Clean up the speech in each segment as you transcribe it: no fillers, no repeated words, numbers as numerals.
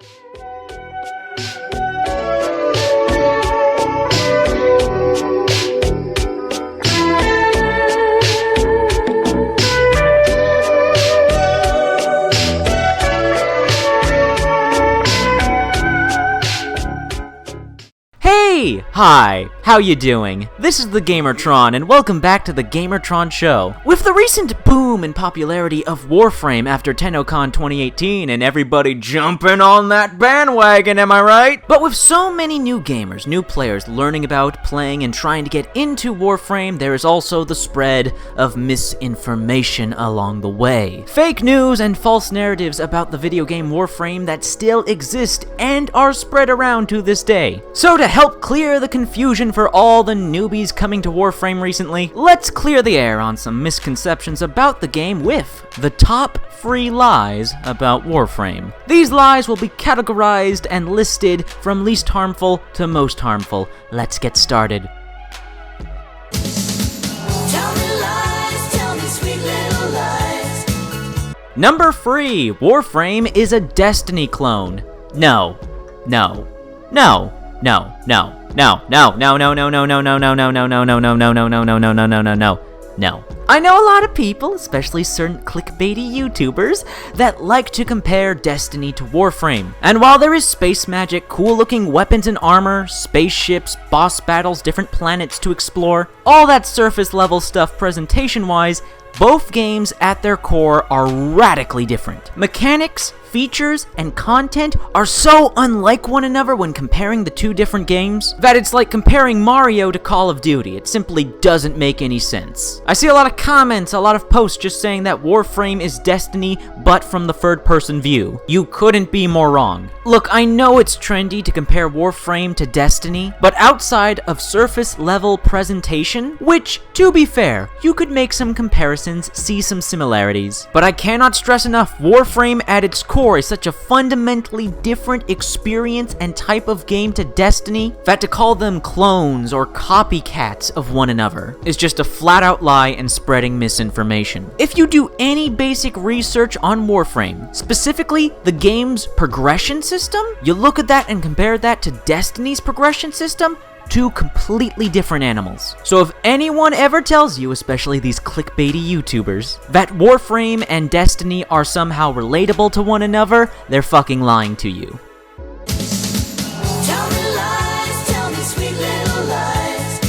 Hey! Hi! How you doing? This is the Gamertron, and welcome back to the Gamertron Show. With the recent boom in popularity of Warframe after TennoCon 2018 and everybody jumping on that bandwagon, am I right? But with so many new gamers, new players learning about, playing, and trying to get into Warframe, there is also the spread of misinformation along the way. Fake news and false narratives about the video game Warframe that still exist and are spread around to this day. So to help clear the confusion for all the newbies coming to Warframe recently, let's clear the air on some misconceptions about the game with the top 3 lies about Warframe. These lies will be categorized and listed from least harmful to most harmful. Let's get started. Tell me lies, tell me sweet little lies. Number 3, Warframe is a Destiny clone. No. I know a lot of people, especially certain clickbaity YouTubers, that like to compare Destiny to Warframe. And while there is space magic, cool looking weapons and armor, spaceships, boss battles, different planets to explore, all that surface level stuff presentation wise, both games at their core are radically different. Mechanics, features, and content are so unlike one another when comparing the two different games that it's like comparing Mario to Call of Duty. It simply doesn't make any sense. I see a lot of comments, a lot of posts just saying that Warframe is Destiny, but from the third-person view. You couldn't be more wrong. Look, I know it's trendy to compare Warframe to Destiny, but outside of surface-level presentation, which, to be fair, you could make some comparisons, see some similarities. But I cannot stress enough, Warframe at its core is such a fundamentally different experience and type of game to Destiny that to call them clones or copycats of one another is just a flat-out lie and spreading misinformation. If you do any basic research on Warframe, specifically the game's progression system, you look at that and compare that to Destiny's progression system, two completely different animals. So if anyone ever tells you, especially these clickbaity YouTubers, that Warframe and Destiny are somehow relatable to one another, they're fucking lying to you. Tell me lies, tell me sweet little lies.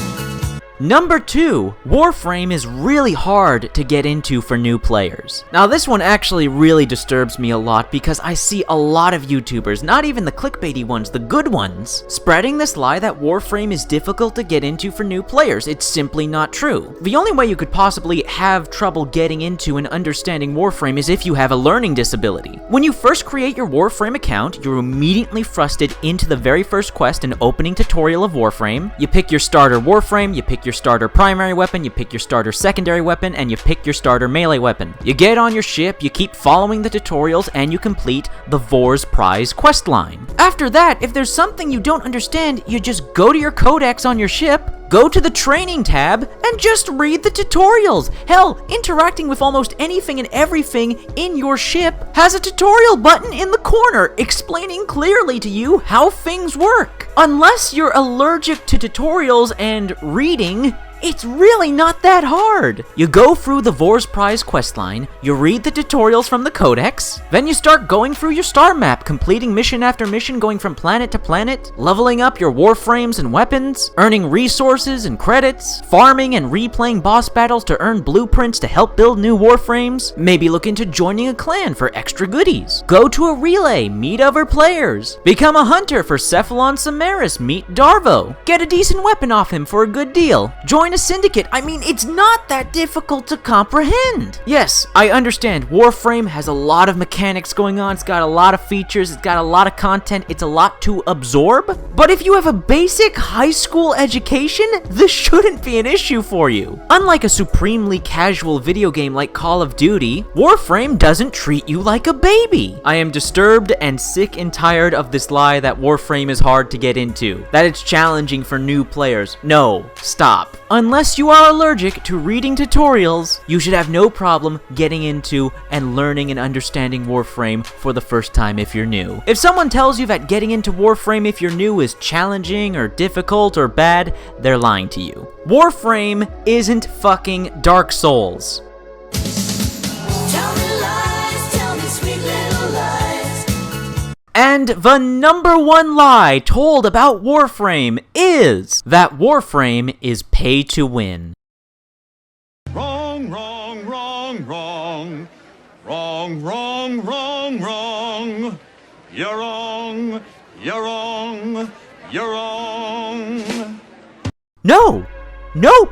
Number 2, Warframe is really hard to get into for new players. Now this one actually really disturbs me a lot because I see a lot of YouTubers, not even the clickbaity ones, the good ones, spreading this lie that Warframe is difficult to get into for new players. It's simply not true. The only way you could possibly have trouble getting into and understanding Warframe is if you have a learning disability. When you first create your Warframe account, you're immediately thrusted into the very first quest and opening tutorial of Warframe. You pick your starter Warframe, you pick your starter primary weapon, you pick your starter secondary weapon, and you pick your starter melee weapon. You get on your ship, you keep following the tutorials, and you complete the Vor's Prize questline. After that, if there's something you don't understand, you just go to your codex on your ship, go to the training tab, and just read the tutorials. Hell, interacting with almost anything and everything in your ship has a tutorial button in the corner explaining clearly to you how things work. Unless you're allergic to tutorials and reading, it's really not that hard. You go through the Vor's Prize questline, you read the tutorials from the codex, then you start going through your star map, completing mission after mission, going from planet to planet, leveling up your warframes and weapons, earning resources and credits, farming and replaying boss battles to earn blueprints to help build new warframes, maybe look into joining a clan for extra goodies, go to a relay, meet other players, become a hunter for Cephalon Samaris, meet Darvo, get a decent weapon off him for a good deal, join a syndicate. I mean, it's not that difficult to comprehend. Yes, I understand Warframe has a lot of mechanics going on, it's got a lot of features, it's got a lot of content, it's a lot to absorb, but if you have a basic high school education, this shouldn't be an issue for you. Unlike a supremely casual video game like Call of Duty, Warframe doesn't treat you like a baby. I am disturbed and sick and tired of this lie that Warframe is hard to get into, that it's challenging for new players. No, stop. unless you are allergic to reading tutorials, you should have no problem getting into and learning and understanding Warframe for the first time if you're new. If someone tells you that getting into Warframe if you're new is challenging or difficult or bad, they're lying to you. Warframe isn't fucking Dark Souls. Tell me lies, tell me sweet little lies. And the number one lie told about Warframe is that Warframe is pay to win. Wrong, wrong, wrong, wrong. Wrong, wrong, wrong, wrong. You're wrong, you're wrong, you're wrong. No! Nope!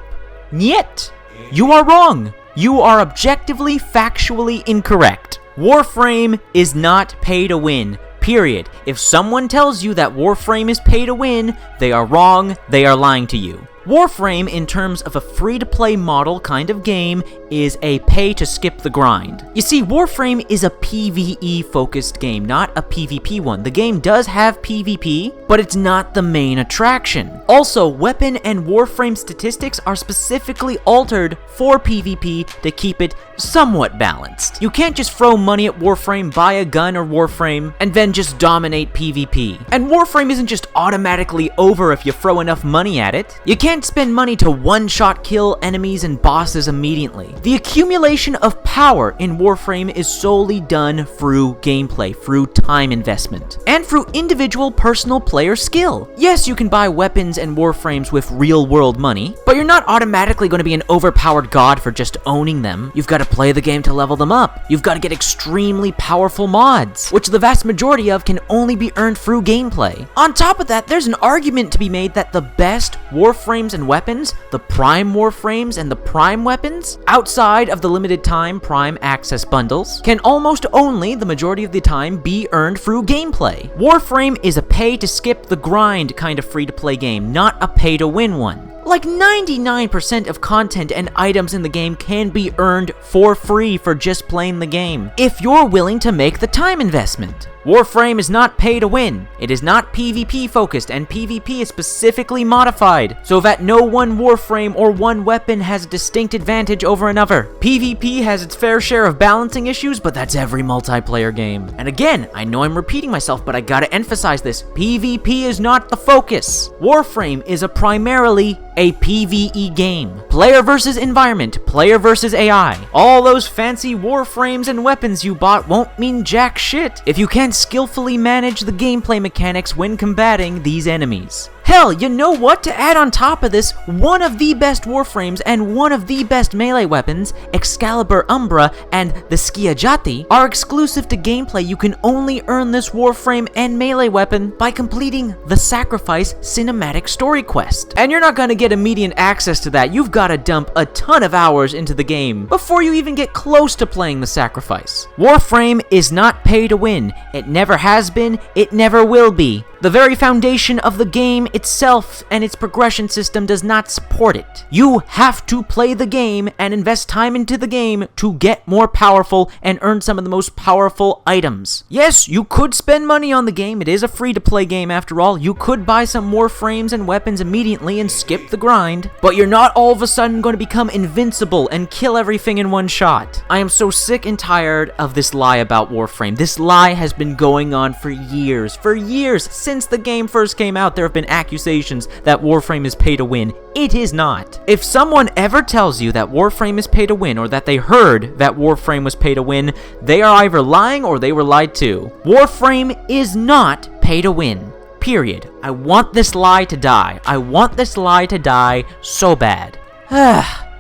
Niet! You are wrong! You are objectively, factually incorrect. Warframe is not pay to win. Period. If someone tells you that Warframe is pay to win, they are wrong, they are lying to you. Warframe, in terms of a free-to-play model kind of game, is a pay-to-skip the grind. You see, Warframe is a PvE-focused game, not a PvP one. The game does have PvP, but it's not the main attraction. Also, weapon and Warframe statistics are specifically altered for PvP to keep it somewhat balanced. You can't just throw money at Warframe, buy a gun or Warframe, and then just dominate PvP. And Warframe isn't just automatically over if you throw enough money at it. You can't spend money to one-shot kill enemies and bosses immediately. The accumulation of power in Warframe is solely done through gameplay, through time investment, and through individual personal player skill. Yes, you can buy weapons and Warframes with real-world money, but you're not automatically going to be an overpowered god for just owning them. You've got to play the game to level them up. You've got to get extremely powerful mods, which the vast majority of can only be earned through gameplay. On top of that, there's an argument to be made that the best Warframes and weapons, the Prime Warframes and the Prime weapons, outside of the limited time Prime access bundles, can almost only, the majority of the time, be earned through gameplay. Warframe is a pay-to-skip the grind kind of free-to-play game, not a pay-to-win one. Like 99% of content and items in the game can be earned for free for just playing the game, if you're willing to make the time investment. Warframe is not pay to win. It is not PvP focused, and PvP is specifically modified so that no one Warframe or one weapon has a distinct advantage over another. PvP has its fair share of balancing issues, but that's every multiplayer game. And again, I know I'm repeating myself, but I gotta emphasize this. PvP is not the focus. Warframe is a primarily a PvE game. Player versus environment, player versus AI. All those fancy Warframes and weapons you bought won't mean jack shit if you can't skillfully manage the gameplay mechanics when combating these enemies. Hell, you know what? To add on top of this, one of the best Warframes and one of the best melee weapons, Excalibur Umbra and the Skiajati, are exclusive to gameplay. You can only earn this Warframe and melee weapon by completing the Sacrifice cinematic story quest. And you're not gonna get immediate access to that. You've gotta dump a ton of hours into the game before you even get close to playing the Sacrifice. Warframe is not pay to win. It never has been, it never will be. The very foundation of the game itself and its progression system does not support it. You have to play the game and invest time into the game to get more powerful and earn some of the most powerful items. Yes, you could spend money on the game. It is a free-to-play game after all. You could buy some more frames and weapons immediately and skip the grind, but you're not all of a sudden going to become invincible and kill everything in one shot. I am so sick and tired of this lie about Warframe. This lie has been going on for years. For years, since the game first came out, there have been accusations that Warframe is pay to win. It is not. If someone ever tells you that Warframe is pay to win, or that they heard that Warframe was pay to win, they are either lying or they were lied to. Warframe is not pay to win. Period. I want this lie to die. I want this lie to die so bad.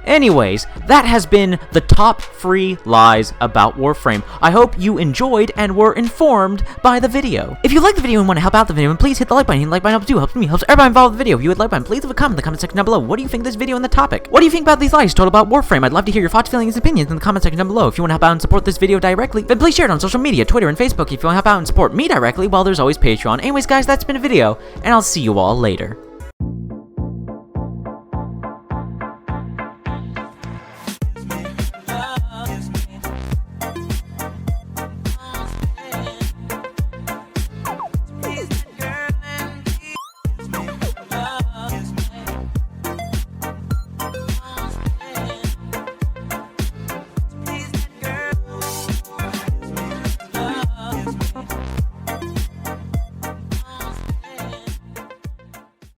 Anyways, that has been the top 3 lies about Warframe. I hope you enjoyed and were informed by the video. If you like the video and want to help out the video, then please hit the like button. The like button helps you, helps me, helps everybody involved with the video. If you would like button, please leave a comment in the comment section down below. What do you think of this video and the topic? What do you think about these lies told about Warframe? I'd love to hear your thoughts, feelings, and opinions in the comment section down below. If you want to help out and support this video directly, then please share it on social media, Twitter and Facebook. If you want to help out and support me directly, well, there's always Patreon. Anyways, guys, that's been a video, and I'll see you all later.